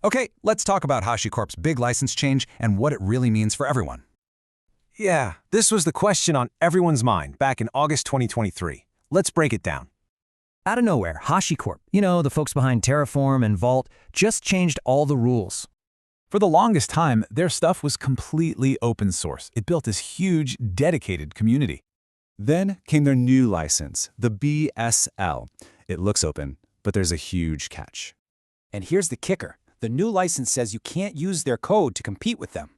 Okay, let's talk about HashiCorp's big license change and what it really means for everyone. Yeah, this was the question on everyone's mind back in August 2023. Let's break it down. Out of nowhere, HashiCorp, the folks behind Terraform and Vault, just changed all the rules. For the longest time, their stuff was completely open source. It built this huge, dedicated community. Then came their new license, the BSL. It looks open, but there's a huge catch. And here's the kicker. The new license says you can't use their code to compete with them.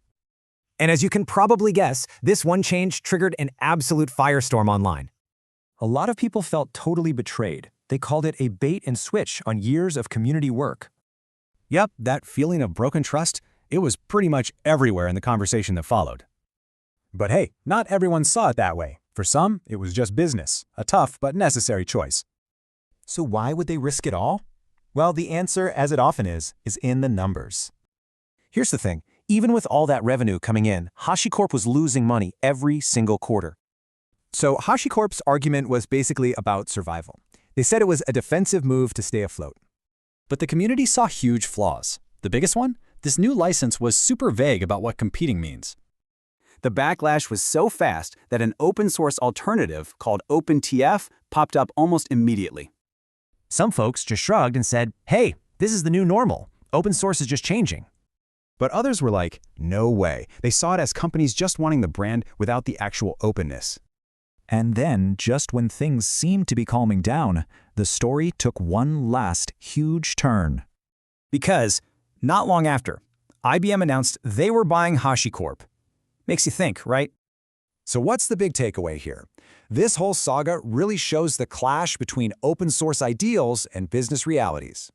And as you can probably guess, this one change triggered an absolute firestorm online. A lot of people felt totally betrayed. They called it a bait and switch on years of community work. Yep, that feeling of broken trust, it was pretty much everywhere in the conversation that followed. But hey, not everyone saw it that way. For some, it was just business, a tough but necessary choice. So why would they risk it all? Well, the answer, as it often is in the numbers. Here's the thing. Even with all that revenue coming in, HashiCorp was losing money every single quarter. So HashiCorp's argument was basically about survival. They said it was a defensive move to stay afloat. But the community saw huge flaws. The biggest one? This new license was super vague about what competing means. The backlash was so fast that an open-source alternative called OpenTF popped up almost immediately. Some folks just shrugged and said, hey, this is the new normal. Open source is just changing. But others were like, no way. They saw it as companies just wanting the brand without the actual openness. And then, just when things seemed to be calming down, the story took one last huge turn. Because, not long after, IBM announced they were buying HashiCorp. Makes you think, right? So what's the big takeaway here? This whole saga really shows the clash between open source ideals and business realities.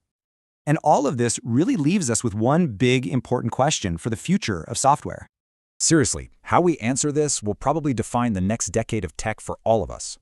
And all of this really leaves us with one big important question for the future of software. Seriously, how we answer this will probably define the next decade of tech for all of us.